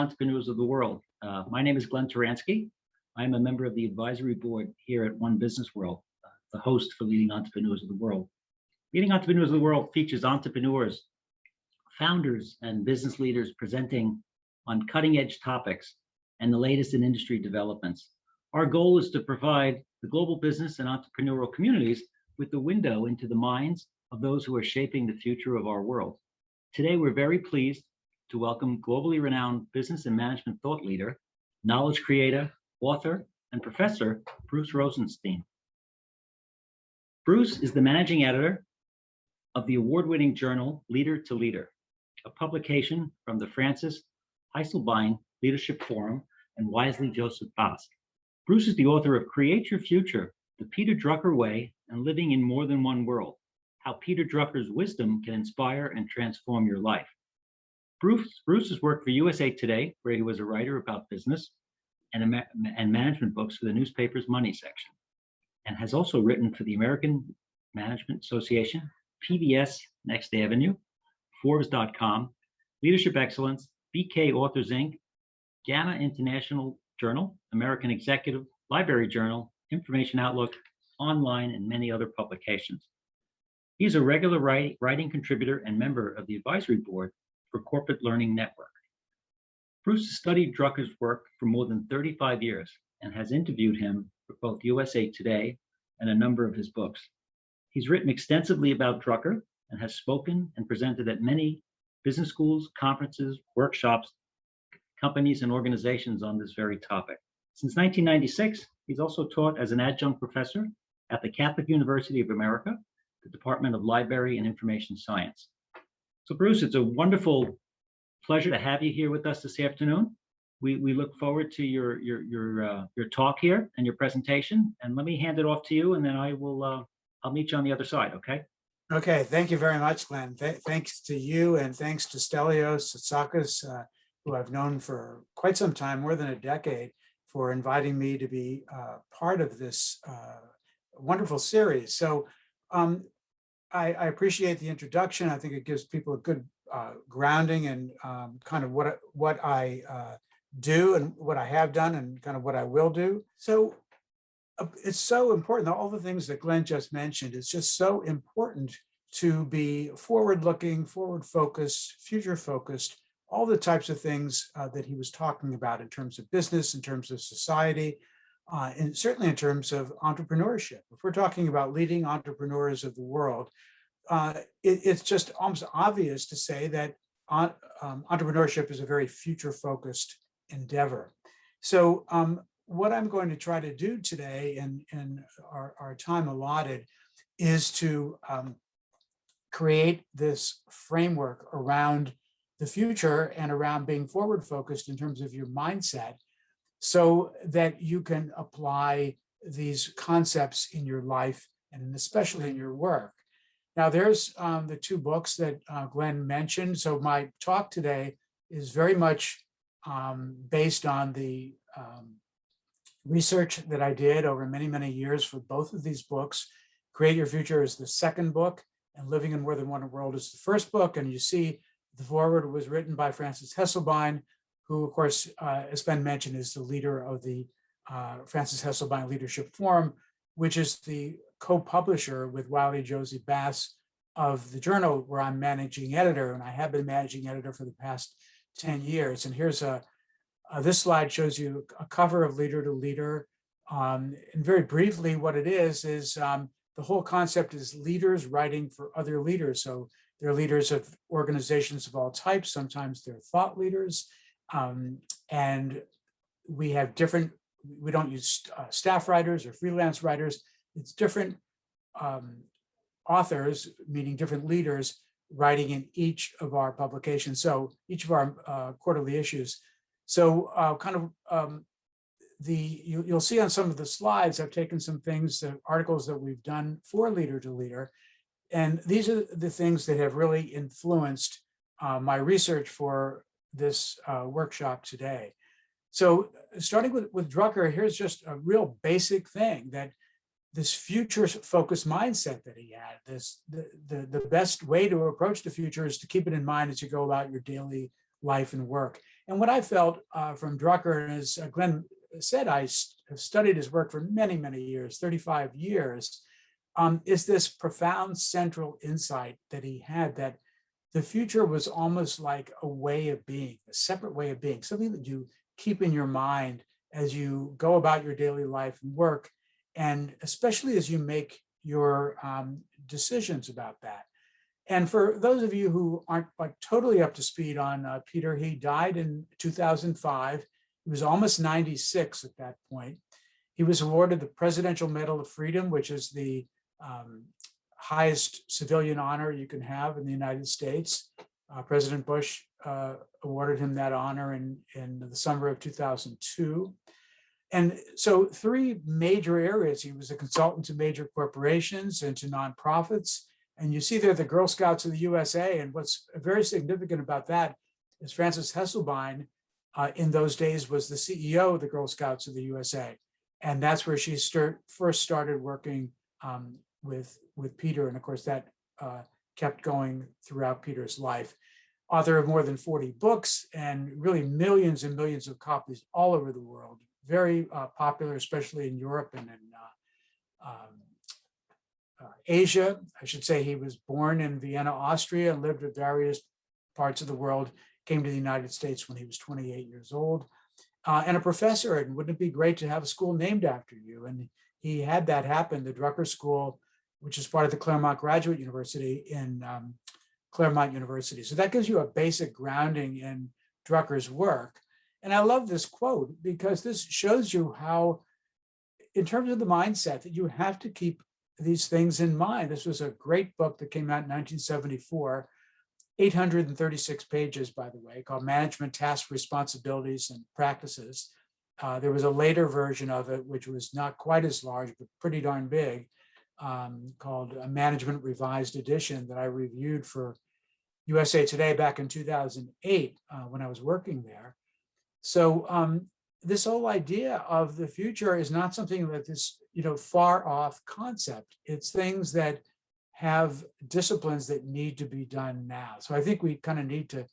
entrepreneurs of the world. My name is Glenn Turansky. I'm a member of the advisory board here at One Business World, the host for Leading Entrepreneurs of the World. Leading Entrepreneurs of the World features entrepreneurs, founders, and business leaders presenting on cutting-edge topics and the latest in industry developments. Our goal is to provide the global business and entrepreneurial communities with the window into the minds of those who are shaping the future of our world. Today, we're very pleased to welcome globally renowned business and management thought leader, knowledge creator, author, and professor, Bruce Rosenstein. Bruce is the managing editor of the award-winning journal Leader to Leader, a publication from the Francis Hesselbein Leadership Forum and Wiley Jossey-Bass. Bruce is the author of Create Your Future, The Peter Drucker Way, and Living in More Than One World, How Peter Drucker's Wisdom Can Inspire and Transform Your Life. Bruce has worked for USA Today, where he was a writer about business and management books for the newspaper's money section, and has also written for the American Management Association, PBS Next Avenue, Forbes.com, Leadership Excellence, BK Authors Inc., GAMA International Journal, American Executive, Library Journal, Information Outlook, Online, and many other publications. He's a regular writing contributor and member of the advisory board for Corporate Learning Network. Bruce has studied Drucker's work for more than 35 years and has interviewed him for both USA Today and a number of his books. He's written extensively about Drucker and has spoken and presented at many business schools, conferences, workshops, companies, and organizations on this very topic. Since 1996, he's also taught as an adjunct professor at the Catholic University of America, the Department of Library and Information Science. So Bruce, it's a wonderful pleasure to have you here with us this afternoon. We look forward to your talk here and your presentation. And let me hand it off to you, and then I'll meet you on the other side, okay? Okay, thank you very much, Glenn. Thanks to you, and thanks to Stelios Tsakis, who I've known for quite some time, more than a decade, for inviting me to be part of this wonderful series. So I appreciate the introduction. I think it gives people a good grounding and kind of what I do and what I have done and kind of what I will do. So it's so important, all the things that Glenn just mentioned, it's just so important to be forward-looking, forward-focused, future-focused, all the types of things that he was talking about in terms of business, in terms of society, and certainly in terms of entrepreneurship. If we're talking about leading entrepreneurs of the world, it's just almost obvious to say that entrepreneurship is a very future-focused endeavor. So what I'm going to try to do today in our time allotted is to create this framework around the future and around being forward-focused in terms of your mindset, so that you can apply these concepts in your life and especially in your work. Now, there's the two books that Glenn mentioned. So my talk today is very much based on the research that I did over many, many years for both of these books. Create Your Future is the second book, and Living in More Than One World is the first book. And you see the foreword was written by Francis Hesselbein, who, of course, as Ben mentioned, is the leader of the Francis Hesselbein Leadership Forum, which is the co-publisher with Wiley Jossey-Bass of the journal where I'm managing editor, and I have been managing editor for the past 10 years. And here's this slide shows you a cover of Leader to Leader. And very briefly, what it is the whole concept is leaders writing for other leaders. So they're leaders of organizations of all types. Sometimes they're thought leaders. And we have we don't use staff writers or freelance writers. It's different authors, meaning different leaders, writing in each of our publications. So each of our quarterly issues. So you'll see on some of the slides, I've taken some things, the articles that we've done for Leader to Leader. And these are the things that have really influenced my research for this workshop today. So starting with Drucker, here's just a real basic thing, that this future-focused mindset that he had, the best way to approach the future is to keep it in mind as you go about your daily life and work. And what I felt from Drucker, and as Glenn said, have studied his work for many, many years, 35 years, is this profound central insight that he had that the future was almost like a way of being, a separate way of being, something that you keep in your mind as you go about your daily life and work, and especially as you make your decisions about that. And for those of you who aren't like totally up to speed on Peter, he died in 2005. He was almost 96 at that point. He was awarded the Presidential Medal of Freedom, which is the highest civilian honor you can have in the United States. President Bush awarded him that honor in the summer of 2002. And so 3 major areas. He was a consultant to major corporations and to nonprofits. And you see there the Girl Scouts of the USA. And what's very significant about that is Frances Hesselbein in those days was the CEO of the Girl Scouts of the USA. And that's where she first started working with Peter. And of course, that kept going throughout Peter's life. Author of more than 40 books and really millions and millions of copies all over the world. Very popular, especially in Europe and in Asia. I should say he was born in Vienna, Austria, and lived in various parts of the world, came to the United States when he was 28 years old, and a professor. And wouldn't it be great to have a school named after you? And he had that happen. The Drucker School, which is part of the Claremont Graduate University in Claremont University. So that gives you a basic grounding in Drucker's work. And I love this quote because this shows you how, in terms of the mindset, that you have to keep these things in mind. This was a great book that came out in 1974, 836 pages, by the way, called Management Tasks, Responsibilities, and Practices. There was a later version of it, which was not quite as large, but pretty darn big, called a Management Revised Edition that I reviewed for USA Today back in 2008 when I was working there. So this whole idea of the future is not something that this, far off concept. It's things that have disciplines that need to be done now. So I think we kind of need to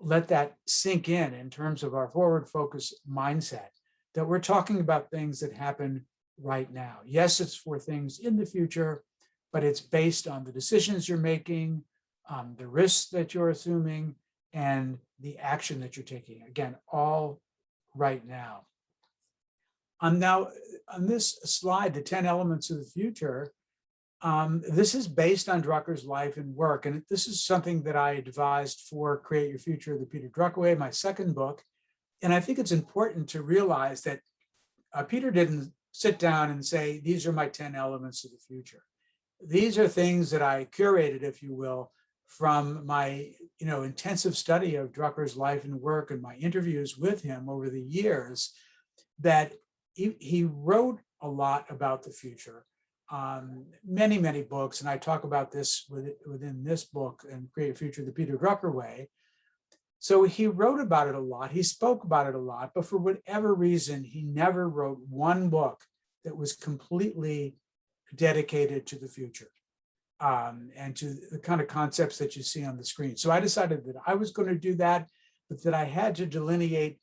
let that sink in terms of our forward focus mindset, that we're talking about things that happen right now. Yes, it's for things in the future, but it's based on the decisions you're making, the risks that you're assuming, and the action that you're taking. Again, all right now. Now, on this slide, the 10 elements of the future, this is based on Drucker's life and work. And this is something that I devised for Create Your Future, the Peter Drucker Way, my second book. And I think it's important to realize that Peter didn't sit down and say, these are my 10 elements of the future. These are things that I curated, if you will, from my intensive study of Drucker's life and work and my interviews with him over the years, that he wrote a lot about the future, many, many books. And I talk about this within this book and Create Your Future, the Peter Drucker Way. So he wrote about it a lot. He spoke about it a lot, but for whatever reason, he never wrote one book that was completely dedicated to the future. And to the kind of concepts that you see on the screen. So I decided that I was going to do that, but that I had to delineate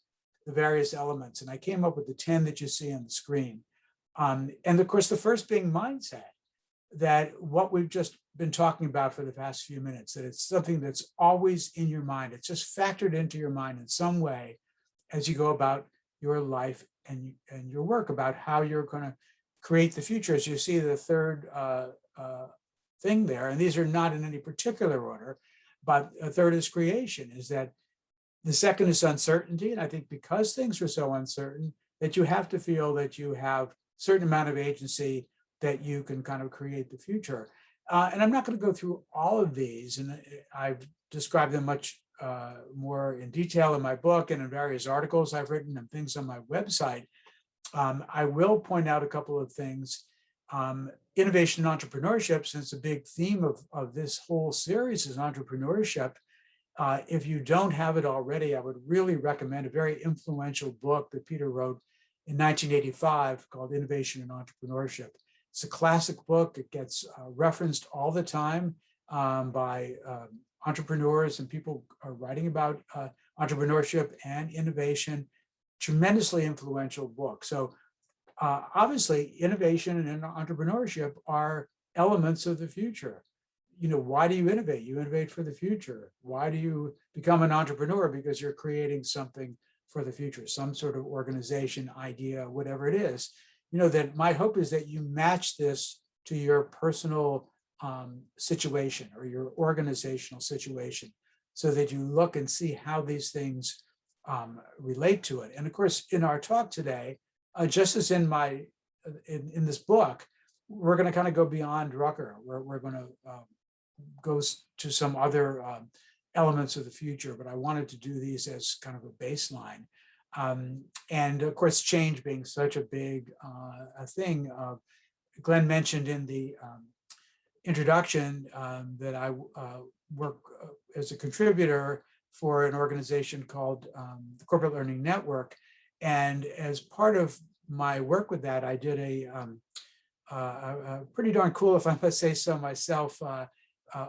the various elements. And I came up with the 10 that you see on the screen. And of course, the first being mindset, that what we've just been talking about for the past few minutes, that it's something that's always in your mind. It's just factored into your mind in some way as you go about your life and your work, about how you're going to create the future. As you see the third thing there, and these are not in any particular order, but a third is creation, is that the second is uncertainty. And I think because things are so uncertain, that you have to feel that you have a certain amount of agency that you can kind of create the future. And I'm not going to go through all of these, and I've described them much more in detail in my book and in various articles I've written and things on my website. I will point out a couple of things. Innovation and entrepreneurship, since a big theme of this whole series is entrepreneurship. If you don't have it already, I would really recommend a very influential book that Peter wrote in 1985 called Innovation and Entrepreneurship. It's a classic book. It gets referenced all the time by entrepreneurs and people are writing about Entrepreneurship and Innovation, tremendously influential book. So obviously, innovation and entrepreneurship are elements of the future. Why do you innovate? You innovate for the future. Why do you become an entrepreneur? Because you're creating something for the future, some sort of organization, idea, whatever it is. That my hope is that you match this to your personal situation or your organizational situation, so that you look and see how these things relate to it. And of course, in our talk today, just as in this book, we're going to kind of go beyond Drucker. We're going to go to some other elements of the future, but I wanted to do these as kind of a baseline. And of course, change being such a big thing. Glenn mentioned in the introduction that I work as a contributor for an organization called the Corporate Learning Network. And as part of my work with that, I did a pretty darn cool, if I must say so myself,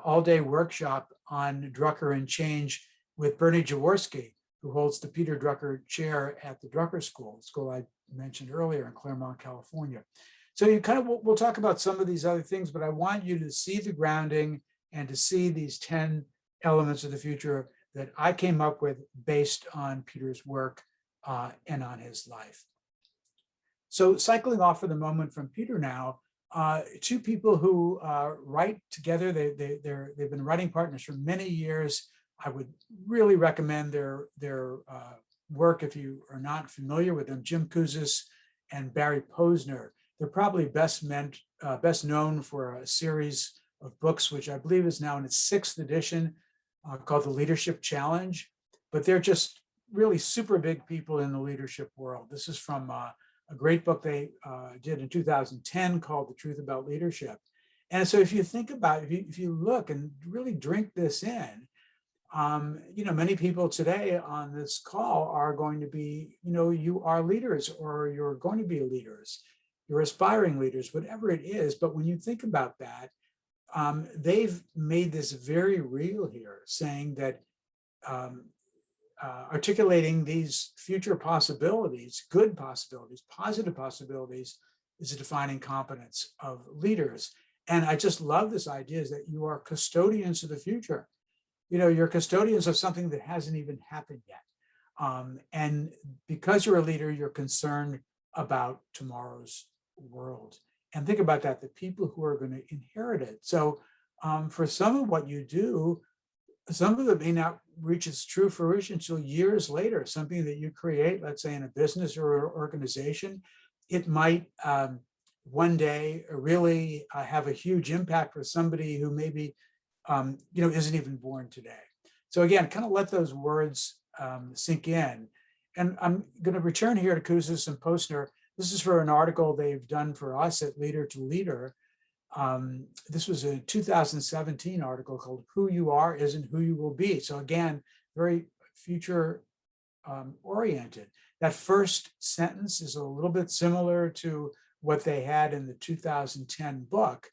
all-day workshop on Drucker and change with Bernie Jaworski, who holds the Peter Drucker Chair at the Drucker School I mentioned earlier in Claremont, California. So we'll talk about some of these other things, but I want you to see the grounding and to see these 10 elements of the future that I came up with based on Peter's work and on his life. So cycling off for the moment from Peter now, two people who write together. They've been writing partners for many years. I would really recommend their work if you are not familiar with them. Jim Kouzes and Barry Posner. They're probably best known for a series of books, which I believe is now in its 6th edition, called The Leadership Challenge. But they're just really super big people in the leadership world. This is from a great book they did in 2010 called The Truth About Leadership. And so if you think about it, if you look and really drink this in, many people today on this call are going to be, you are leaders, or you're going to be leaders, you're aspiring leaders, whatever it is. But when you think about that, they've made this very real here, saying that articulating these future possibilities, good possibilities, positive possibilities, is a defining competence of leaders. And I just love this idea, is that you are custodians of the future. You're custodians of something that hasn't even happened yet. And because you're a leader, you're concerned about tomorrow's world. And think about that, the people who are going to inherit it. So for some of what you do, some of it may not reach its true fruition until years later. Something that you create, let's say in a business or an organization, it might one day really have a huge impact for somebody who maybe isn't even born today. So again, kind of let those words sink in. And I'm going to return here to Kouzes and Posner. This is for an article they've done for us at Leader to Leader. This was a 2017 article called Who You Are Isn't Who You Will Be. So again, very future oriented. That first sentence is a little bit similar to what they had in the 2010 book,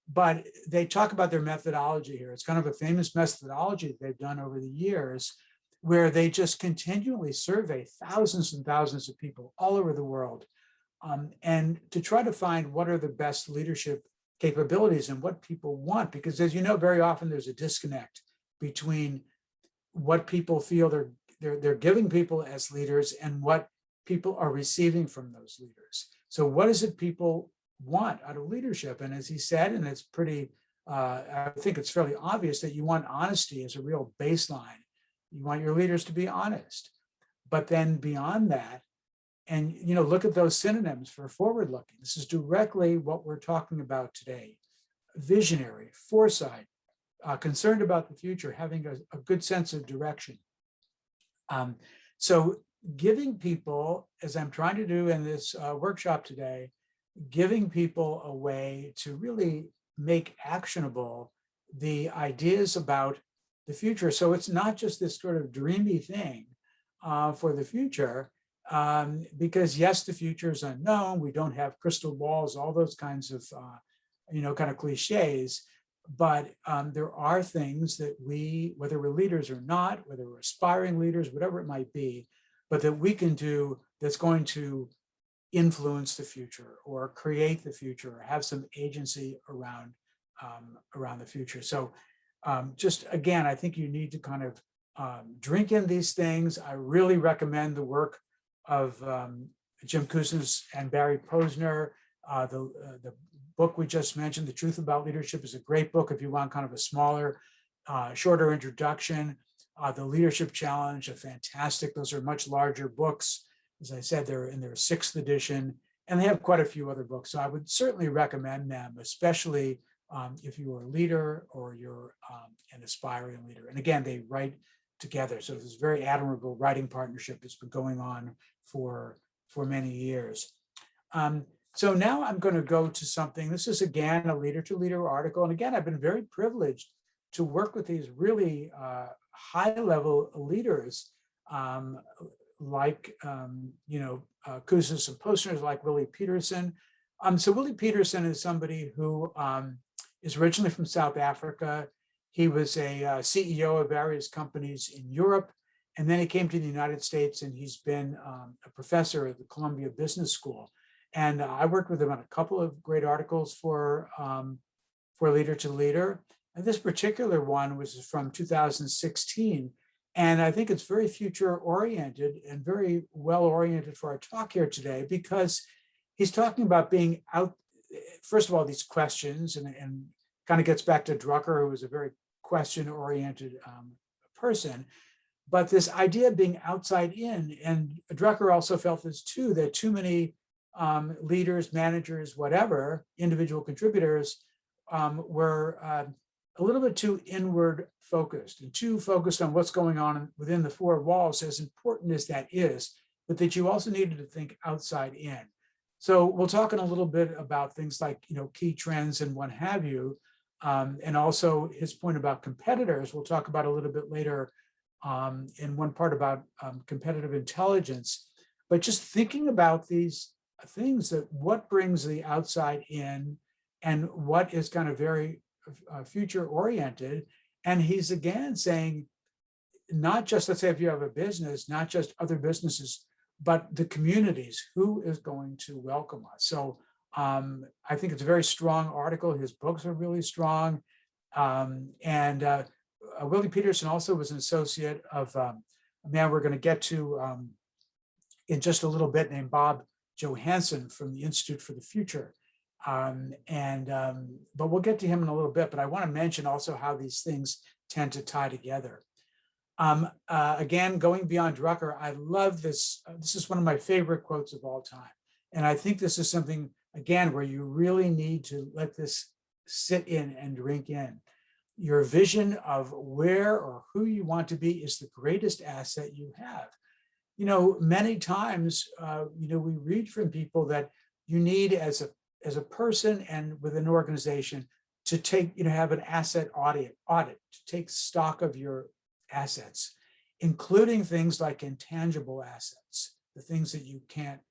but they talk about their methodology here. It's kind of a famous methodology that they've done over the years, where they just continually survey thousands and thousands of people all over the world, and to try to find what are the best leadership capabilities and what people want. Because as you know, very often there's a disconnect between what people feel they're giving people as leaders and what people are receiving from those leaders. So what is it people want out of leadership? And as he said, and it's pretty, I think it's fairly obvious, that you want honesty as a real baseline. You want your leaders to be honest. But then beyond that, and look at those synonyms for forward-looking. This is directly what we're talking about today. Visionary, foresight, concerned about the future, having a good sense of direction. So giving people, as I'm trying to do in this workshop today, giving people a way to really make actionable the ideas about the future. So it's not just this sort of dreamy thing for the future, because yes, the future is unknown. We don't have crystal balls, all those kinds of, kind of cliches. But there are things that we, whether we're leaders or not, whether we're aspiring leaders, whatever it might be, but that we can do that's going to influence the future or create the future or have some agency around the future. So just again, I think you need to kind of drink in these things. I really recommend the work of Jim Kouzes and Barry Posner. The book we just mentioned, The Truth About Leadership, is a great book if you want kind of a smaller, shorter introduction. The Leadership Challenge, a fantastic, those are much larger books. As I said, they're in their 6th edition, and they have quite a few other books. So I would certainly recommend them, especially if you are a leader or you're an aspiring leader. And again, they write together. So this very admirable writing partnership that's been going on for many years. So now I'm going to go to something. This is again a leader-to-leader article. And again, I've been very privileged to work with these really high-level leaders like Kouzes and Posner, like Willie Peterson. So Willie Peterson is somebody who is originally from South Africa. He was a CEO of various companies in Europe, and then he came to the United States, and he's been a professor at the Columbia Business School. And I worked with him on a couple of great articles for Leader to Leader. And this particular one was from 2016. And I think it's very future oriented and very well oriented for our talk here today, because he's talking about being out, first of all, these questions, and kind of gets back to Drucker, who was a very question oriented person. But this idea of being outside in, and Drucker also felt this too, that too many leaders, managers, whatever, individual contributors were a little bit too inward focused and too focused on what's going on within the 4 walls, as important as that is, but that you also needed to think outside in. So we'll talk in a little bit about things like, key trends and what have you, and also his point about competitors. We'll talk about a little bit later in one part about competitive intelligence, but just thinking about these things, that what brings the outside in and what is kind of very future oriented. And he's again saying, not just, let's say if you have a business, not just other businesses, but the communities, who is going to welcome us. So I think it's a very strong article. His books are really strong. Willie Peterson also was an associate of a man we're going to get to in just a little bit, named Bob Johansen from the Institute for the Future. But we'll get to him in a little bit, but I want to mention also how these things tend to tie together. Again, going beyond Drucker, I love this. This is one of my favorite quotes of all time. And I think this is something, again, where you really need to let this sit in and drink in. Your vision of where or who you want to be is the greatest asset you have. Many times, we read from people that you need as a person and with an organization to take, have an asset audit, to take stock of your assets, including things like intangible assets, the things that you can't,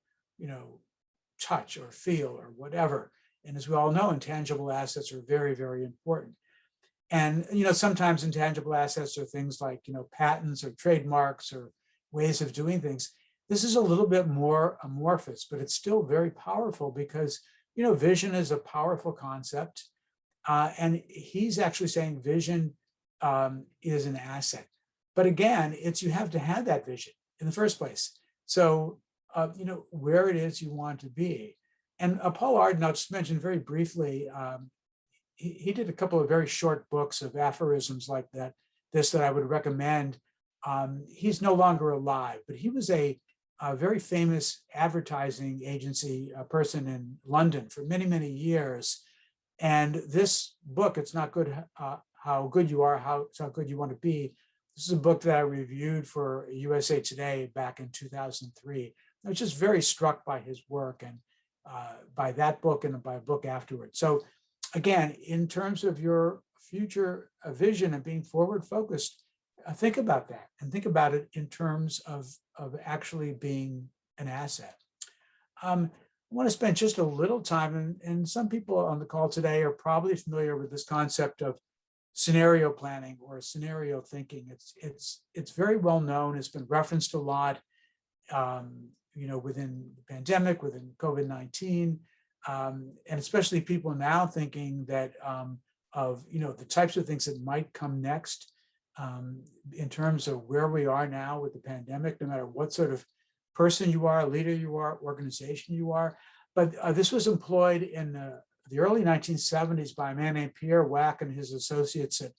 touch or feel or whatever. And as we all know, intangible assets are very, very important. And, sometimes intangible assets are things like, patents or trademarks or ways of doing things. This is a little bit more amorphous, but it's still very powerful because, vision is a powerful concept. And he's actually saying vision is an asset. But again, you have to have that vision in the first place. So, where it is you want to be. And Paul Arden, I'll just mention very briefly, he did a couple of very short books of aphorisms like that I would recommend. He's no longer alive, but he was a very famous advertising agency person in London for many, many years. And this book, It's Not Good How Good You Are, It's How Good You Want to Be. This is a book that I reviewed for USA Today back in 2003. I was just very struck by his work and by that book and by a book afterwards. So again, in terms of your future vision and being forward focused, think about that and think about it in terms of actually being an asset. want to spend just a little time, and some people on the call today are probably familiar with this concept of scenario planning or scenario thinking. It's very well known. It's been referenced a lot, within the pandemic, within COVID-19, and especially people now thinking that of the types of things that might come next in terms of where we are now with the pandemic, no matter what sort of person you are, leader you are, organization you are. But this was employed in the early 1970s by a man named Pierre Wack and his associates at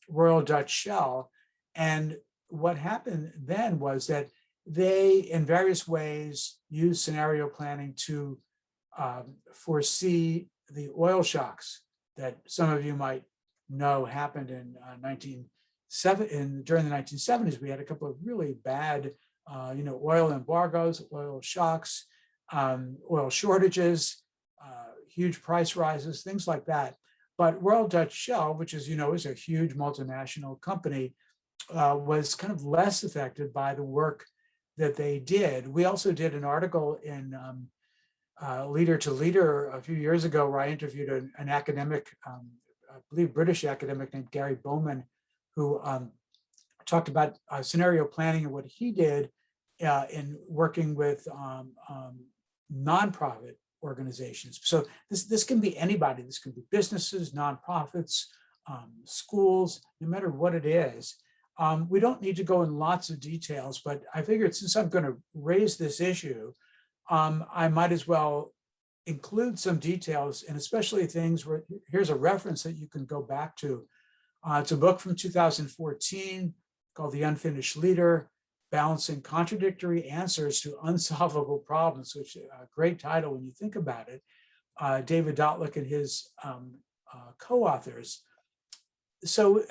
Royal Dutch Shell. And what happened then was that they, in various ways, used scenario planning to foresee the oil shocks that some of you might know happened in during the 1970s. We had a couple of really bad oil embargoes, oil shocks, oil shortages, huge price rises, things like that. But Royal Dutch Shell, which is a huge multinational company, was kind of less affected by the work that they did. We also did an article in Leader to Leader a few years ago where I interviewed an academic, I believe British academic named Gary Bowman, who talked about scenario planning and what he did in working with nonprofit organizations. So this can be anybody. This can be businesses, nonprofits, schools, no matter what it is. We don't need to go in lots of details, but I figured since I'm going to raise this issue, I might as well include some details, and especially things where here's a reference that you can go back to. It's a book from 2014 called The Unfinished Leader, Balancing Contradictory Answers to Unsolvable Problems, which is a great title when you think about it. David Dotlick and his co-authors. So,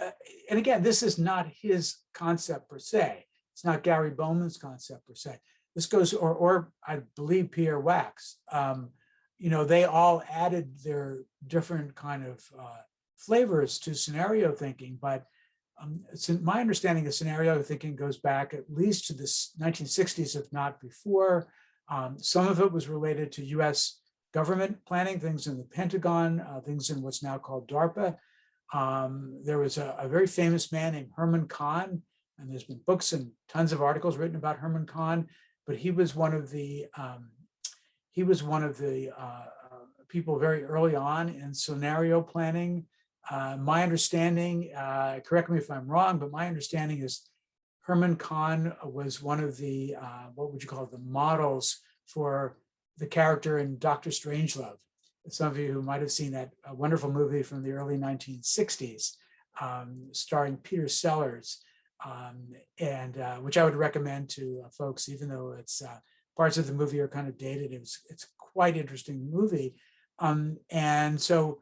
and again, this is not his concept per se. It's not Gary Bowman's concept per se. This goes, or I believe Pierre Wack's. They all added their different kind of flavors to scenario thinking, but my understanding of scenario thinking goes back at least to the 1960s, if not before. Some of it was related to US government planning, things in the Pentagon, things in what's now called DARPA. There was a very famous man named Herman Kahn, and there's been books and tons of articles written about Herman Kahn, but he was one of the people very early on in scenario planning. My understanding, correct me if I'm wrong, but my understanding is Herman Kahn was one of the, what would you call it, the models for the character in Dr. Strangelove. Some of you who might have seen that wonderful movie from the early 1960s, starring Peter Sellers, and which I would recommend to folks, even though it's parts of the movie are kind of dated. It's quite interesting movie. And so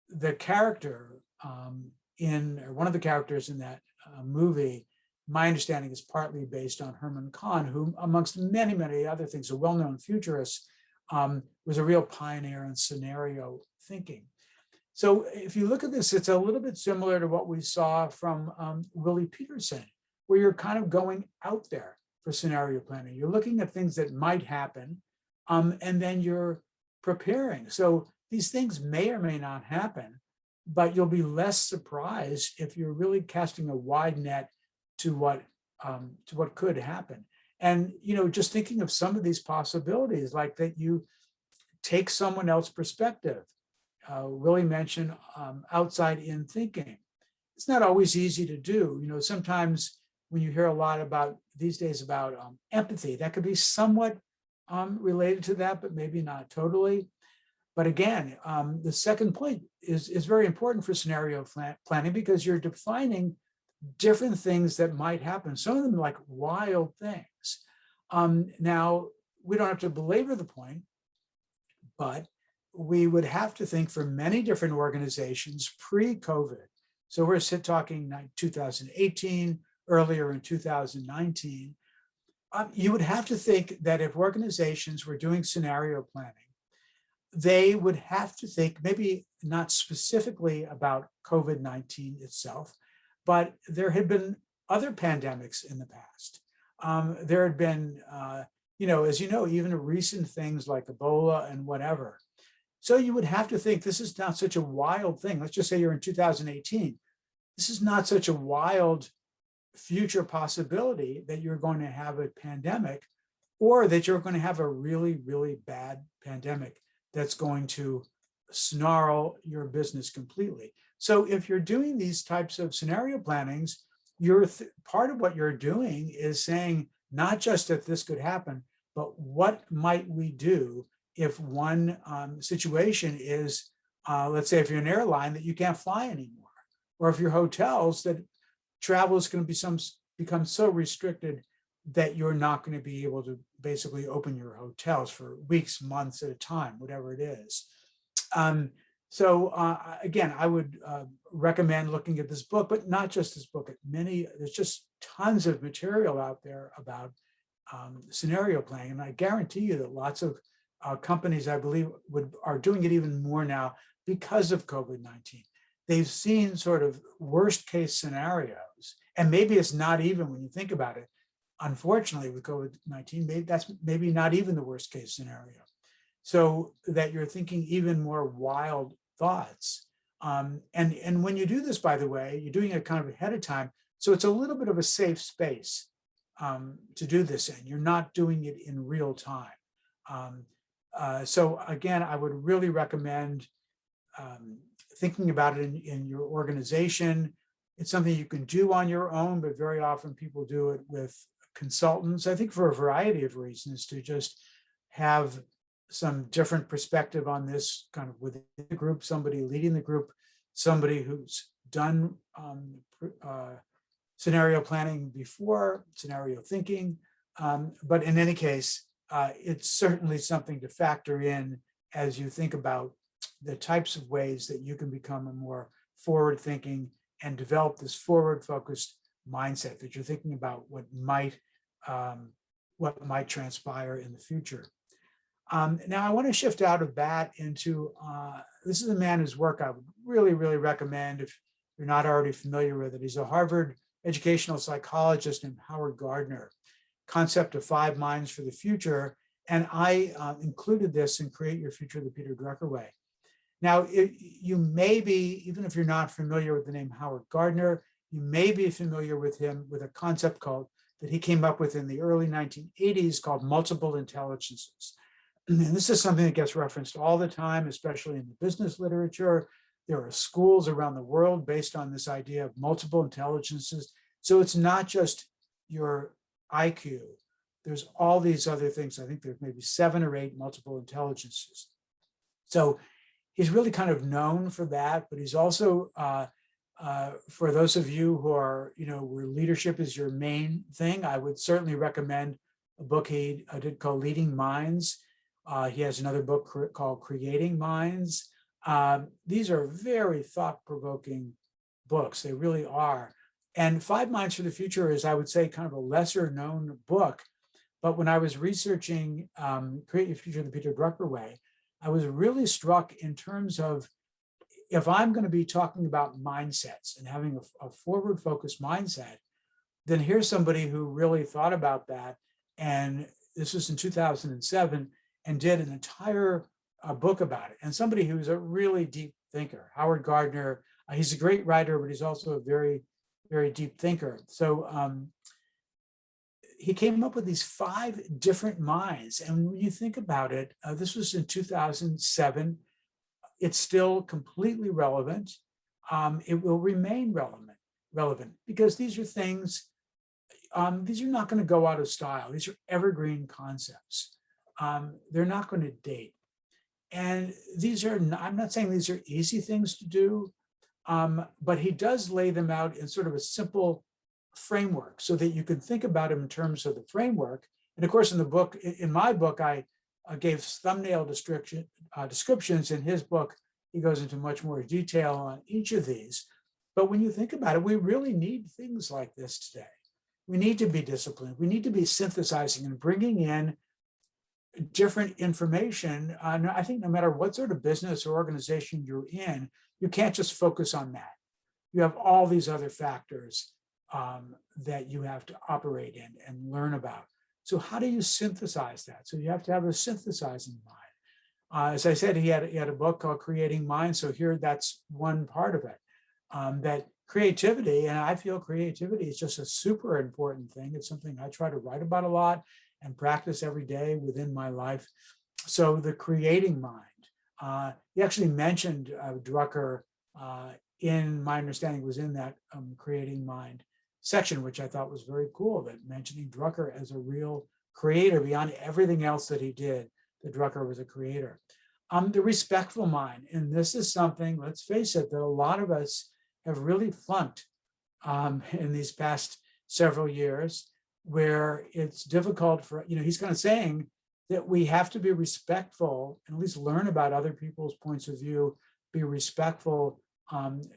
the character one of the characters in that movie, my understanding is partly based on Herman Kahn, who amongst many, many other things, a well-known futurist, was a real pioneer in scenario thinking. So if you look at this, it's a little bit similar to what we saw from Willie Peterson, where you're kind of going out there for scenario planning. You're looking at things that might happen, and then you're preparing. So these things may or may not happen, but you'll be less surprised if you're really casting a wide net to what could happen. And just thinking of some of these possibilities, like that you take someone else's perspective. Willie mentioned outside-in thinking. It's not always easy to do. Sometimes when you hear a lot about these days about empathy, that could be somewhat related to that, but maybe not totally. But again, the second point is very important for scenario planning, because you're defining different things that might happen, some of them like wild things. Now, we don't have to belabor the point, but we would have to think for many different organizations pre-COVID. So we're talking 2018, earlier in 2019. You would have to think that if organizations were doing scenario planning, they would have to think maybe not specifically about COVID-19 itself, but there had been other pandemics in the past. There had been as you know, even recent things like Ebola and whatever. So you would have to think this is not such a wild thing. Let's just say you're in 2018. This is not such a wild future possibility that you're going to have a pandemic, or that you're going to have a really, really bad pandemic that's going to snarl your business completely. So if you're doing these types of scenario plannings, part of what you're doing is saying, not just that this could happen, but what might we do if one situation is, let's say if you're an airline that you can't fly anymore, or if you're hotels that travel is going to become so restricted that you're not going to be able to basically open your hotels for weeks, months at a time, whatever it is. Again, I would recommend looking at this book, but not just this book. There's just tons of material out there about scenario planning. And I guarantee you that lots of companies, I believe, are doing it even more now because of COVID-19. They've seen sort of worst case scenarios. And maybe it's not even, when you think about it, unfortunately with COVID-19, that's maybe not even the worst case scenario. So that you're thinking even more wild thoughts. And when you do this, by the way, you're doing it kind of ahead of time. So it's a little bit of a safe space to do this in. You're not doing it in real time. So again, I would really recommend thinking about it in your organization. It's something you can do on your own, but very often people do it with consultants, I think for a variety of reasons, to just have some different perspective on this kind of within the group, somebody leading the group, somebody who's done scenario planning before, scenario thinking. But in any case, it's certainly something to factor in as you think about the types of ways that you can become a more forward-thinking and develop this forward-focused mindset, that you're thinking about what might transpire in the future. Now, I want to shift out of that into, this is a man whose work I would really, really recommend if you're not already familiar with it. He's a Harvard educational psychologist named Howard Gardner, concept of 5 minds for the future. And I included this in Create Your Future the Peter Drucker Way. Now, you may be, even if you're not familiar with the name Howard Gardner, you may be familiar with him with a concept that he came up with in the early 1980s called multiple intelligences. And this is something that gets referenced all the time, especially in the business literature. There are schools around the world based on this idea of multiple intelligences. So it's not just your IQ. There's all these other things. I think there's maybe 7 or 8 multiple intelligences. So he's really kind of known for that, but he's also, for those of you who are, where leadership is your main thing, I would certainly recommend a book he did called Leading Minds. He has another book called Creating Minds. These are very thought-provoking books. They really are. And 5 Minds for the Future is, I would say, kind of a lesser known book. But when I was researching Create Your Future the Peter Drucker Way, I was really struck in terms of, if I'm going to be talking about mindsets and having a forward-focused mindset, then here's somebody who really thought about that. And this was in 2007, and did an entire book about it. And somebody who's a really deep thinker, Howard Gardner. He's a great writer, but he's also a very, very deep thinker. So he came up with these 5 different minds. And when you think about it, this was in 2007. It's still completely relevant. It will remain relevant because these are things, these are not going to go out of style. These are evergreen concepts. They're not going to date. And these are, I'm not saying these are easy things to do, but he does lay them out in sort of a simple framework so that you can think about them in terms of the framework. And of course, in my book, I gave thumbnail descriptions. In his book, he goes into much more detail on each of these. But when you think about it, we really need things like this today. We need to be disciplined. We need to be synthesizing and bringing in different information. I think no matter what sort of business or organization you're in, you can't just focus on that. You have all these other factors that you have to operate in and learn about. So how do you synthesize that? So you have to have a synthesizing mind. As I said, he had a book called Creating Mind. So here, that's one part of it. That creativity, and I feel creativity is just a super important thing. It's something I try to write about a lot and practice every day within my life. So the creating mind, he actually mentioned Drucker in my understanding was in that creating mind section, which I thought was very cool, that mentioning Drucker as a real creator beyond everything else that he did, that Drucker was a creator. The respectful mind, and this is something, let's face it, that a lot of us have really flunked in these past several years, where it's difficult for, he's kind of saying that we have to be respectful and at least learn about other people's points of view, be respectful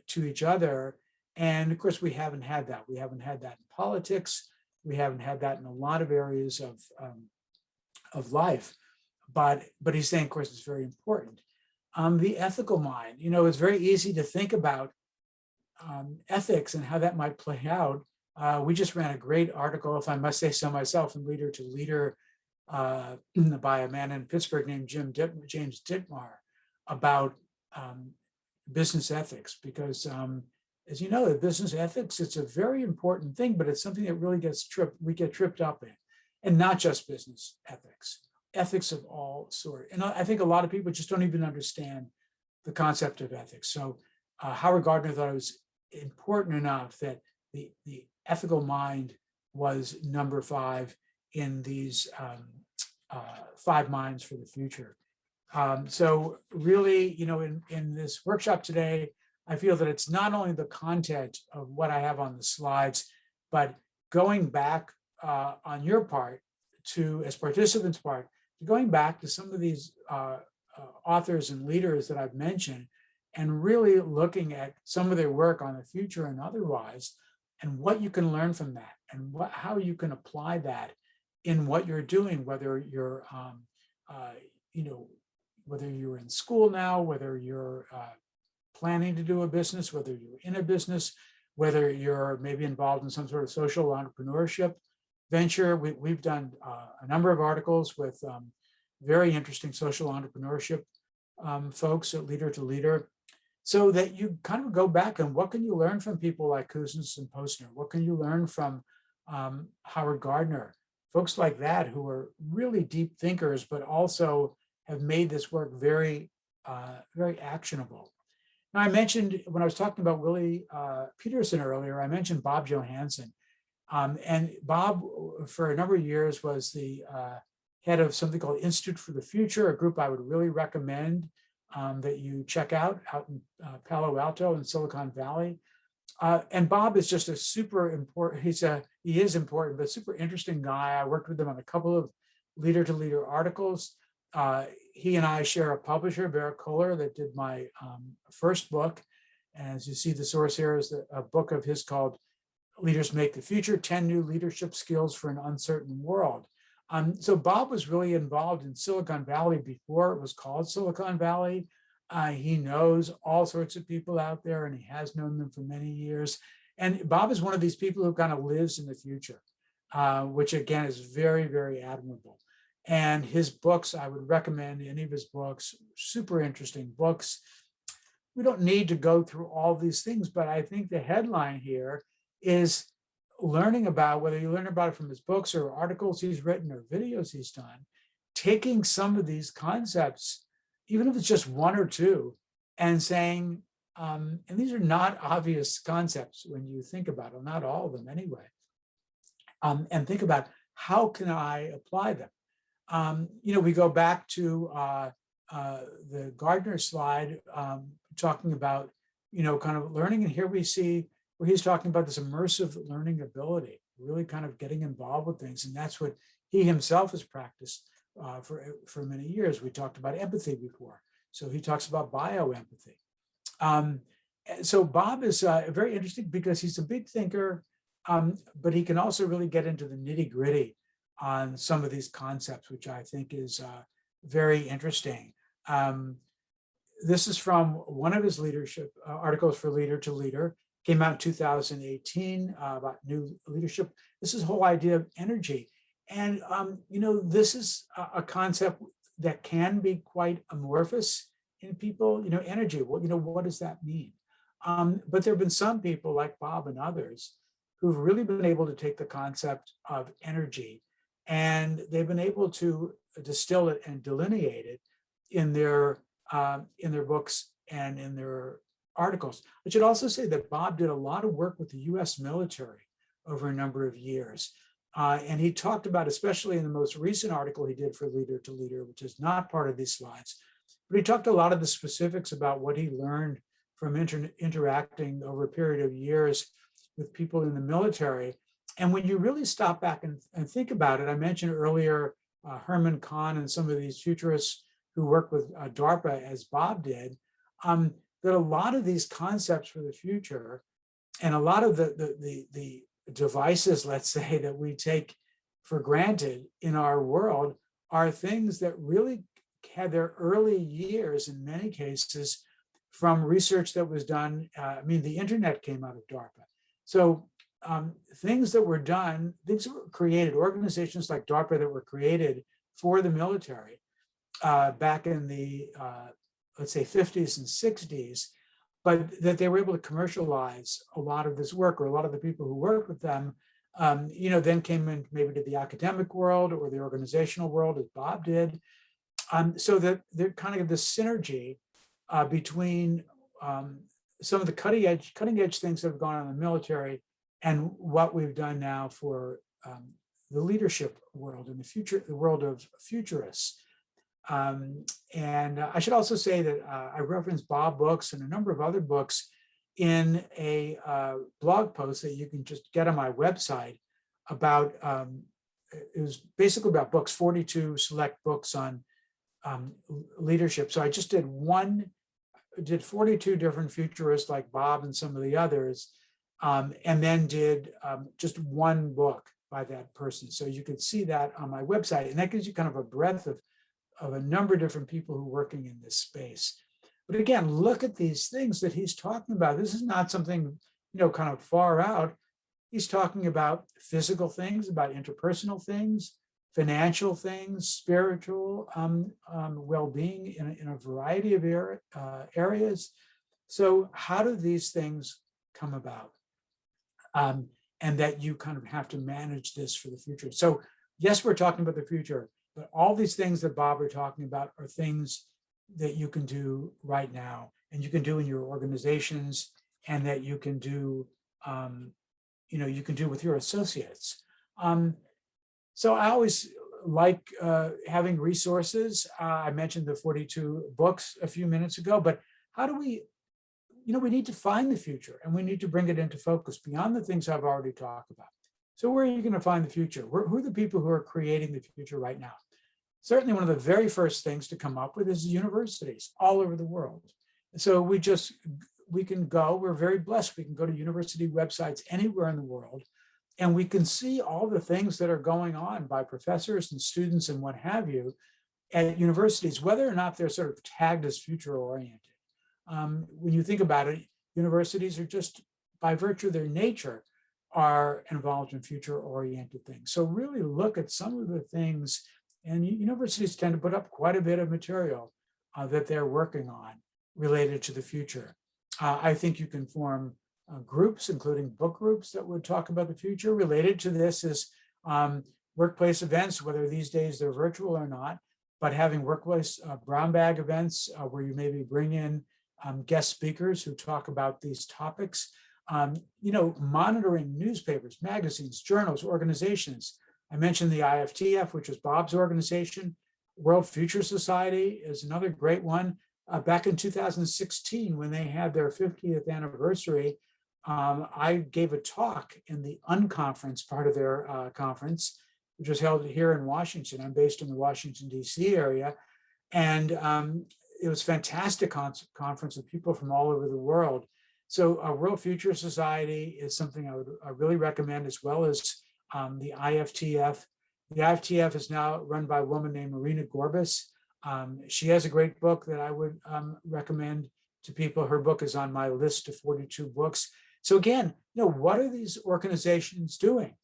to each other. And of course, we haven't had that. We haven't had that in politics. We haven't had that in a lot of areas of life. But he's saying, of course, it's very important. The ethical mind, it's very easy to think about ethics and how that might play out. We just ran a great article, if I must say so myself, in Leader to Leader by a man in Pittsburgh named James Dittmar about business ethics, because as you know, business ethics, it's a very important thing, but it's something that really we get tripped up in, and not just business ethics, ethics of all sorts. And I think a lot of people just don't even understand the concept of ethics. So Howard Gardner thought it was important enough that the ethical mind was number 5 in these 5 minds for the future. So really, in this workshop today, I feel that it's not only the content of what I have on the slides, but going back on your part as participants' part, going back to some of these authors and leaders that I've mentioned, and really looking at some of their work on the future and otherwise, and what you can learn from that, and how you can apply that in what you're doing, whether you're, whether you're in school now, whether you're planning to do a business, whether you're in a business, whether you're maybe involved in some sort of social entrepreneurship venture. We've done a number of articles with very interesting social entrepreneurship folks at Leader to Leader, so that you kind of go back and what can you learn from people like Cousins and Postner? What can you learn from Howard Gardner? Folks like that who are really deep thinkers, but also have made this work very, very actionable. Now, I mentioned when I was talking about Willie Peterson earlier, I mentioned Bob Johansen. And Bob, for a number of years, was the head of something called Institute for the Future, a group I would really recommend that you check out in Palo Alto and Silicon Valley. And Bob is just a super important, he is important, but super interesting guy. I worked with him on a couple of Leader to Leader articles. He and I share a publisher, Berrett-Koehler, that did my first book. And as you see, the source here is a book of his called Leaders Make the Future, 10 New Leadership Skills for an Uncertain World. So Bob was really involved in Silicon Valley before it was called Silicon Valley. He knows all sorts of people out there, and he has known them for many years. And Bob is one of these people who kind of lives in the future, which again is very, very admirable. And his books, I would recommend any of his books, super interesting books. We don't need to go through all these things, but I think the headline here is learning about, whether you learn about it from his books or articles he's written or videos he's done, taking some of these concepts, even if it's just one or two, and saying, and these are not obvious concepts when you think about them, not all of them anyway, and think about how can I apply them? We go back to the Gardner slide talking about, kind of learning, and here we see where he's talking about this immersive learning ability, really kind of getting involved with things. And that's what he himself has practiced for many years. We talked about empathy before. So he talks about bioempathy. So Bob is very interesting because he's a big thinker, but he can also really get into the nitty gritty on some of these concepts, which I think is very interesting. This is from one of his leadership articles for Leader to Leader, came out in 2018 about new leadership. This is the whole idea of energy. And, this is a concept that can be quite amorphous in people, energy. Well, what does that mean? But there have been some people like Bob and others who've really been able to take the concept of energy and they've been able to distill it and delineate it in their books and in their articles. I should also say that Bob did a lot of work with the US military over a number of years. And he talked about, especially in the most recent article he did for Leader to Leader, which is not part of these slides, but he talked a lot of the specifics about what he learned from interacting over a period of years with people in the military. And when you really stop back and think about it, I mentioned earlier Herman Kahn and some of these futurists who work with DARPA, as Bob did, that a lot of these concepts for the future and a lot of the devices, let's say, that we take for granted in our world are things that really had their early years, in many cases, from research that was done. The internet came out of DARPA. So things that were done, things that were created, organizations like DARPA that were created for the military back in the, let's say, 50s and 60s, but that they were able to commercialize a lot of this work, or a lot of the people who worked with them, then came in maybe to the academic world or the organizational world, as Bob did. So that they're kind of this synergy between some of the cutting edge things that have gone on in the military and what we've done now for the leadership world and the world of futurists. And I should also say that I referenced Bob books and a number of other books in a blog post that you can just get on my website about, it was basically about books, 42 select books on leadership. So I just did 42 different futurists like Bob and some of the others, and then did just one book by that person. So you could see that on my website, and that gives you kind of a breadth of a number of different people who are working in this space. But again, look at these things that he's talking about. This is not something, kind of far out. He's talking about physical things, about interpersonal things, financial things, spiritual well-being in a variety of areas. So how do these things come about? And that you kind of have to manage this for the future. So yes, we're talking about the future, but all these things that Bob are talking about are things that you can do right now, and you can do in your organizations, and that you can do, you can do with your associates. So I always like having resources. I mentioned the 42 books a few minutes ago, but how do we, we need to find the future, and we need to bring it into focus beyond the things I've already talked about. So where are you going to find the future? Who are the people who are creating the future right now? Certainly one of the very first things to come up with is universities all over the world. So we can go, we're very blessed. We can go to university websites anywhere in the world, and we can see all the things that are going on by professors and students and what have you at universities, whether or not they're sort of tagged as future oriented. When you think about it, universities are just, by virtue of their nature, are involved in future-oriented things. So really look at some of the things, and universities tend to put up quite a bit of material that they're working on related to the future. I think you can form groups, including book groups, that would talk about the future. Related to this is workplace events, whether these days they're virtual or not, but having workplace brown bag events where you maybe bring in guest speakers who talk about these topics. Monitoring newspapers, magazines, journals, organizations. I mentioned the IFTF, which is Bob's organization. World Future Society is another great one. Back in 2016, when they had their 50th anniversary, I gave a talk in the unconference part of their conference, which was held here in Washington. I'm based in the Washington, D.C. area. And it was a fantastic conference with people from all over the world. So World Future Society is something I really recommend, as well as the IFTF. The IFTF is now run by a woman named Marina Gorbis. She has a great book that I would recommend to people. Her book is on my list of 42 books. So again, what are these organizations doing?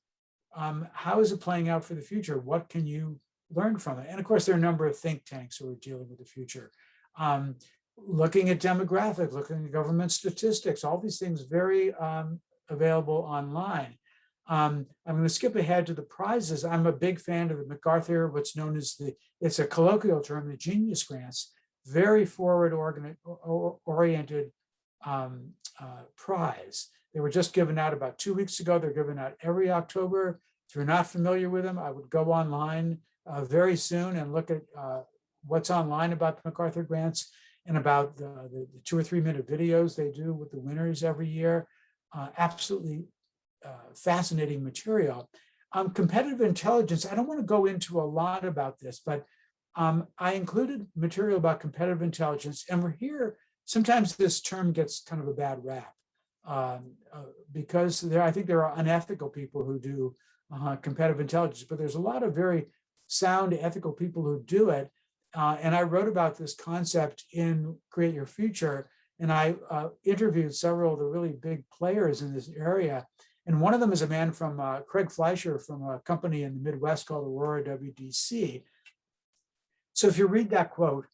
how is it playing out for the future? What can you learn from it? And of course, there are a number of think tanks who are dealing with the future. Looking at demographics, looking at government statistics, all these things very available online. I'm going to skip ahead to the prizes. I'm a big fan of the MacArthur, what's known as it's a colloquial term, the Genius Grants, very forward-oriented prize. They were just given out about 2 weeks ago. They're given out every October. If you're not familiar with them, I would go online very soon and look at what's online about the MacArthur grants and about the 2 or 3 minute videos they do with the winners every year. Absolutely fascinating material. Competitive intelligence, I don't want to go into a lot about this, but I included material about competitive intelligence, and we're here, sometimes this term gets kind of a bad rap because I think there are unethical people who do competitive intelligence, but there's a lot of very sound ethical people who do it. And I wrote about this concept in Create Your Future, and I interviewed several of the really big players in this area. And one of them is a man from Craig Fleischer from a company in the Midwest called Aurora WDC. So if you read that quote,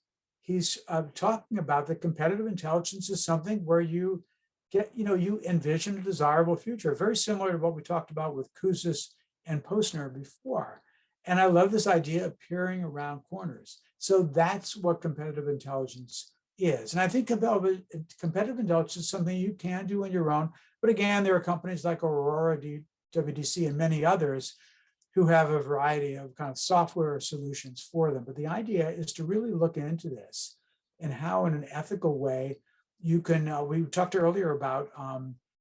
he's talking about that competitive intelligence is something where you get, you envision a desirable future, very similar to what we talked about with Kouzes and Postner before. And I love this idea of peering around corners. So that's what competitive intelligence is. And I think competitive intelligence is something you can do on your own. But again, there are companies like Aurora WDC and many others who have a variety of kind of software solutions for them. But the idea is to really look into this and how in an ethical way you can, we talked earlier about,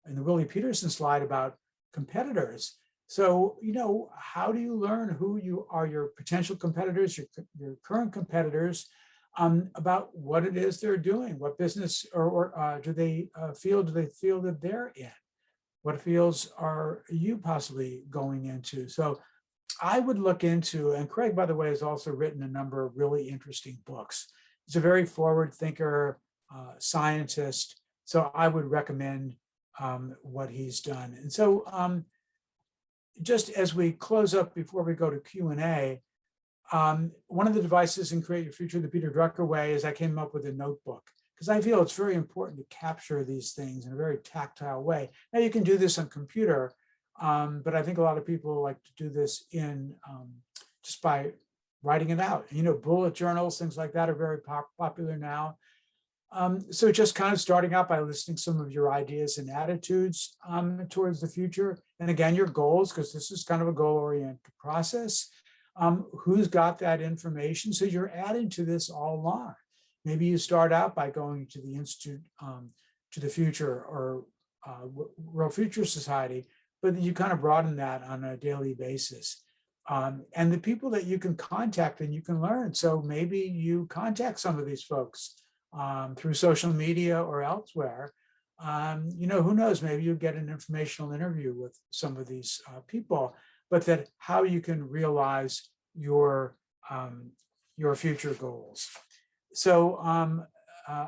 in the Willie Peterson slide about competitors. So, how do you learn who you are, your potential competitors, your current competitors, about what it is they're doing, what business or do they feel that they're in? What fields are you possibly going into? So I would look into, and Craig, by the way, has also written a number of really interesting books. He's a very forward thinker, scientist. So I would recommend what he's done. And so just as we close up before we go to Q&A, one of the devices in Create Your Future the Peter Drucker way is I came up with a notebook because I feel it's very important to capture these things in a very tactile way. Now you can do this on computer, but I think a lot of people like to do this in just by writing it out. Bullet journals, things like that are very popular now. So just kind of starting out by listing some of your ideas and attitudes towards the future. And again, your goals, because this is kind of a goal-oriented process. Who's got that information? So you're adding to this all along. Maybe you start out by going to the Institute to the Future or World Future Society, but you kind of broaden that on a daily basis. And the people that you can contact and you can learn. So maybe you contact some of these folks through social media or elsewhere. Who knows, maybe you get an informational interview with some of these people, but that how you can realize your future goals. So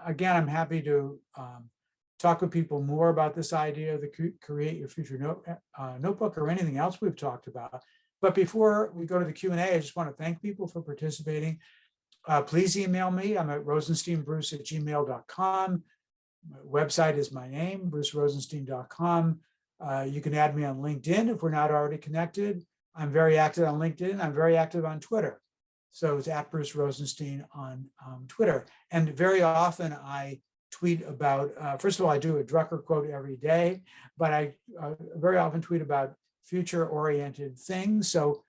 again, I'm happy to talk with people more about this idea of the Create Your Future notebook or anything else we've talked about. But before we go to the Q&A, I just want to thank people for participating. Please email me. I'm at rosensteinbruce@gmail.com. My website is my name, brucerosenstein.com. You can add me on LinkedIn if we're not already connected. I'm very active on LinkedIn. I'm very active on Twitter. So it's at Bruce Rosenstein on Twitter. And very often I tweet about, first of all, I do a Drucker quote every day, but I very often tweet about future-oriented things. So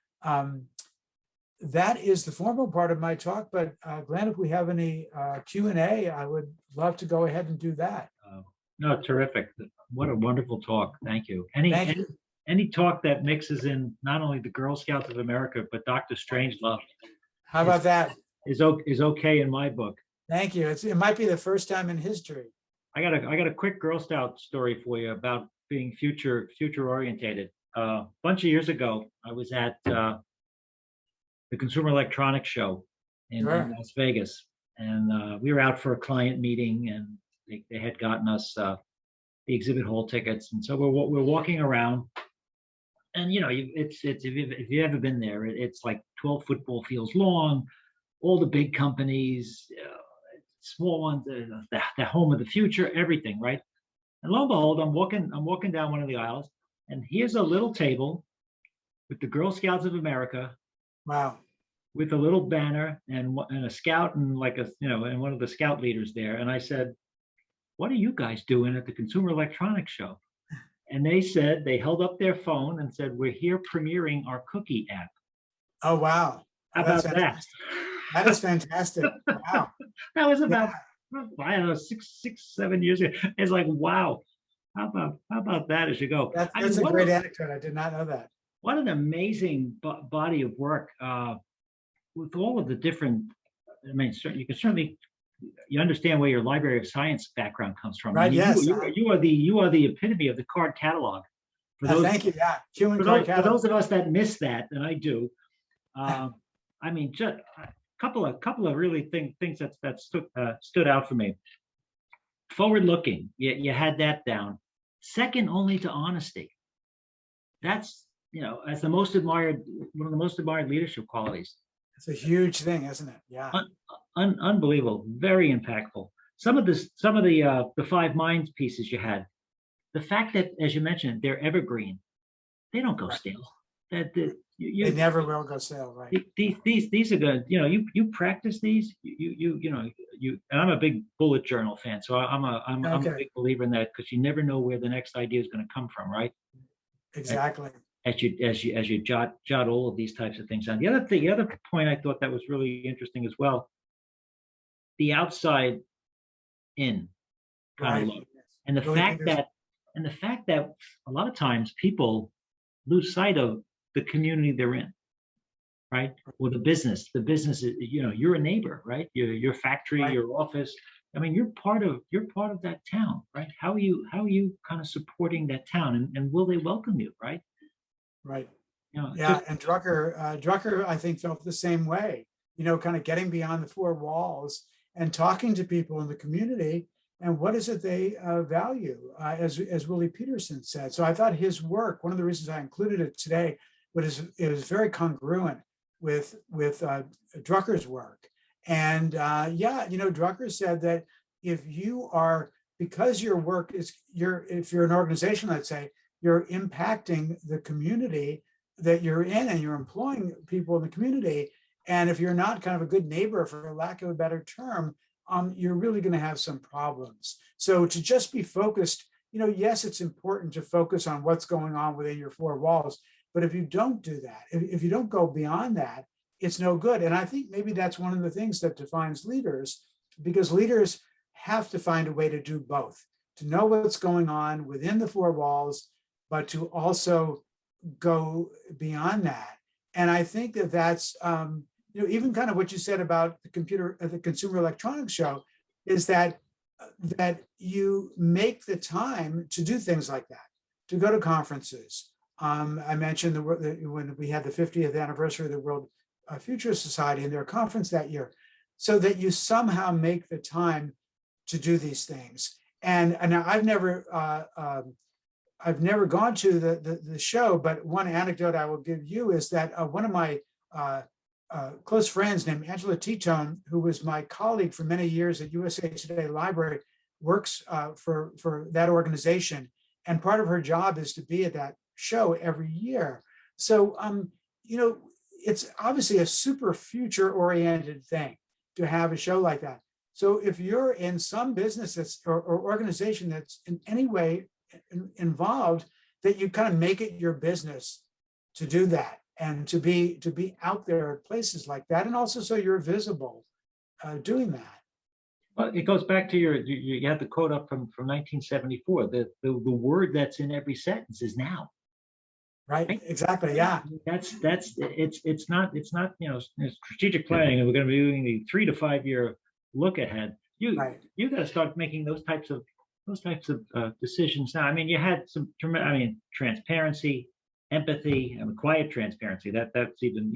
that is the formal part of my talk, but Glenn, if we have any Q&A, I would love to go ahead and do that. No, terrific. What a wonderful talk. Thank you. Thank you. Any talk that mixes in not only the Girl Scouts of America, but Dr. Strangelove. How about that? Is okay in my book. Thank you. It might be the first time in history. I got a quick Girl Scout story for you about being future orientated. A bunch of years ago, I was at the Consumer Electronics Show in Las Vegas, and we were out for a client meeting, and they had gotten us the exhibit hall tickets, and so we're walking around, and it's if you've ever been there, it's like 12 football fields long, all the big companies, small ones, the home of the future, everything, right? And lo and behold, I'm walking down one of the aisles, and here's a little table with the Girl Scouts of America, Wow. with a little banner and a scout and like and one of the scout leaders there. And I said, "What are you guys doing at the Consumer Electronics Show?" And they held up their phone and said, "We're here premiering our cookie app." Oh, wow. How Oh, that's about that? fantastic. That is fantastic. Wow. That was Yeah. about, I don't know, 7 years ago. It's like, wow. How about that as you go? That's a great anecdote. I did not know that. What an amazing body of work, with all of the different. I mean, you can certainly you understand where your Library of Science background comes from. I Right. mean, Yes. you are the epitome of the card catalog. For those, Thank you. Yeah. Human for card those, for catalog. those of us that miss that, and I do. I mean, just a couple of really things that stood out for me. Forward looking, you had that down. Second only to honesty. That's as one of the most admired leadership qualities. It's a huge thing, isn't it? Yeah. Unbelievable, very impactful. Some of the five minds pieces you had, the fact that, as you mentioned, they're evergreen, they don't go Right. stale. They never will go stale, right? These are good. You practice these. And I'm a big bullet journal fan, so I'm a big believer in that, because you never know where the next idea is going to come from, right? Exactly. As you jot all of these types of things down. The other point I thought that was really interesting as well, the outside in kind of look, and the fact that a lot of times people lose sight of the community they're in, right? Or the business is, you're a neighbor, right? Your factory, right. Your office. I mean, you're part of that town, right? How are you kind of supporting that town, and will they welcome you, right? Right. Yeah. And Drucker, I think, felt the same way, kind of getting beyond the four walls and talking to people in the community, and what is it they value, as Willie Peterson said. So I thought his work, one of the reasons I included it today, it was very congruent with Drucker's work. And Drucker said that because your work is, if you're an organization, let's say, you're impacting the community that you're in, and you're employing people in the community. And if you're not kind of a good neighbor, for lack of a better term, you're really going to have some problems. So to just be focused, yes, it's important to focus on what's going on within your four walls. But if you don't do that, if you don't go beyond that, it's no good. And I think maybe that's one of the things that defines leaders, because leaders have to find a way to do both, to know what's going on within the four walls, but to also go beyond that. And I think that's, even kind of what you said about the Consumer Electronics Show, is that you make the time to do things like that, to go to conferences. I mentioned when we had the 50th anniversary of the World Futurist Society and their conference that year, so that you somehow make the time to do these things. And I've never gone to the show, but one anecdote I will give you is that one of my close friends named Angela Titone, who was my colleague for many years at USA Today Library, works for that organization. And part of her job is to be at that show every year. So, it's obviously a super future oriented thing to have a show like that. So if you're in some business or organization that's in any way involved, that you kind of make it your business to do that, and to be out there at places like that, and also so you're visible doing that. Well, it goes back to you had the quote up from 1974. The word that's in every sentence is now. Right. Exactly. Yeah. It's not strategic planning, and we're going to be doing the 3 to 5 year look ahead. You got to start making those types of decisions now. I mean, you had some transparency, empathy, and quiet transparency. That's even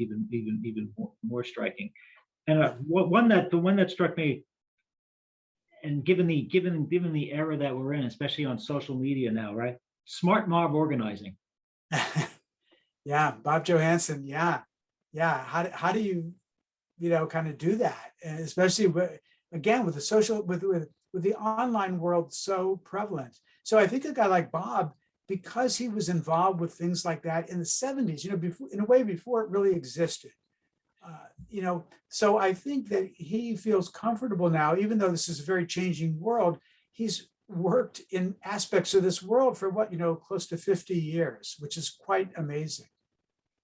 more striking. And the one that struck me, and given the era that we're in, especially on social media now, right? Smart mob organizing. Yeah, Bob Johansen. Yeah, yeah. How do you, kind of do that, and especially again with the social with the online world so prevalent. So I think a guy like Bob, because he was involved with things like that in the 70s, before, in a way, before it really existed. So I think that he feels comfortable now, even though this is a very changing world. He's worked in aspects of this world for close to 50 years, which is quite amazing.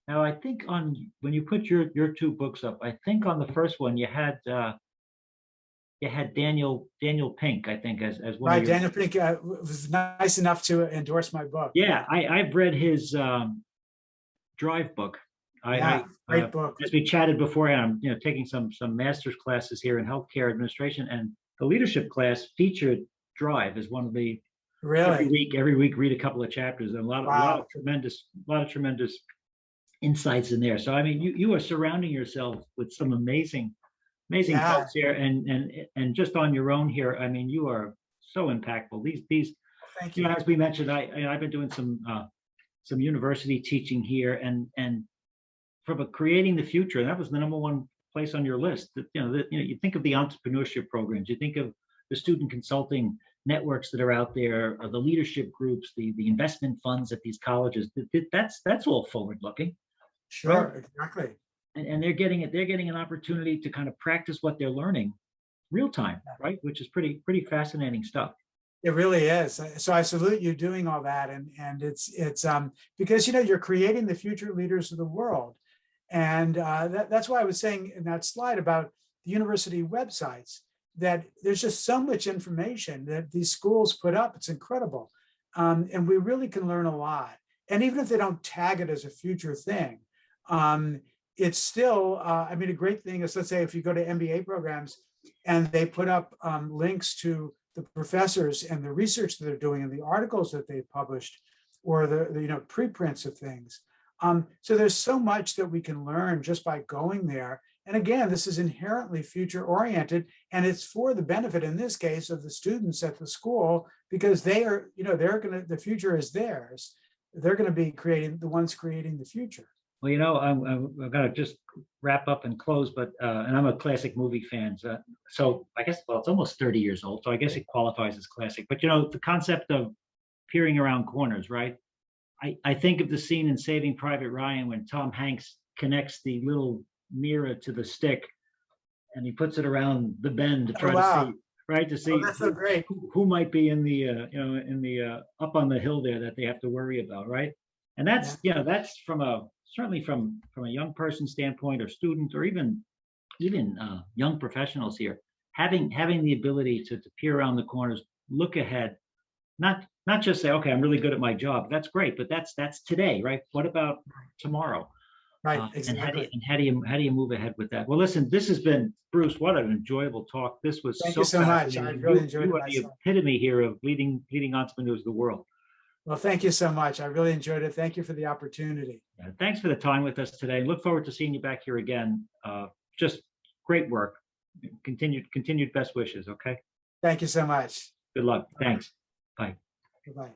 Now, I think when you put your two books up, I think on the first one you had Daniel Pink, I think, as one of Right, your. Daniel Pink was nice enough to endorse my book. Yeah, I've read his Drive book. Yeah, great book. As we chatted beforehand, I'm taking some master's classes here in healthcare administration, and the leadership class featured Drive as one of the Really? every week read a couple of chapters, and a lot Wow. of tremendous insights in there. So I mean, you are surrounding yourself with some amazing Yeah. folks here, and just on your own here. I mean, you are so impactful. These Thank you. as we mentioned, I've been doing some university teaching here, and from creating the future, that was the number one place on your list. That you think of the entrepreneurship programs, you think of the student consulting networks that are out there, or the leadership groups, the investment funds at these colleges. That's all forward looking. Sure, Right? exactly. And they're getting an opportunity to kind of practice what they're learning real time, right? Which is pretty fascinating stuff. It really is. So I salute you doing all that, and it's because you're creating the future leaders of the world, and that's why I was saying in that slide about the university websites that there's just so much information that these schools put up. It's incredible, and we really can learn a lot. And even if they don't tag it as a future thing, it's still. I mean, a great thing is, let's say if you go to MBA programs and they put up links to the professors and the research that they're doing and the articles that they've published, or the preprints of things. So there's so much that we can learn just by going there. And again, this is inherently future oriented, and it's for the benefit, in this case, of the students at the school, because they are, the future is theirs. They're going to be the ones creating the future. Well, I'm going to just wrap up and close, but and I'm a classic movie fan, so I guess, well, it's almost 30 years old, so I guess it qualifies as classic. But the concept of peering around corners, right? I think of the scene in Saving Private Ryan when Tom Hanks connects the little mirror to the stick, and he puts it around the bend to try to see, right? To see that's so great. who might be in the up on the hill there that they have to worry about, right? And that's that's certainly from a young person standpoint, or student, or even young professionals here, having the ability to peer around the corners, look ahead, not just say, okay, I'm really good at my job. That's great, but that's today, right? What about tomorrow? Right, exactly. And how do you move ahead with that? Well, listen, this has been, Bruce, what an enjoyable talk. This was Thank you so much. I really enjoyed it. You are the epitome here of leading entrepreneurs of the world. Well, thank you so much. I really enjoyed it. Thank you for the opportunity. Yeah, thanks for the time with us today. Look forward to seeing you back here again. Just great work. Continued best wishes. Okay. Thank you so much. Good luck. Thanks. Bye. Goodbye.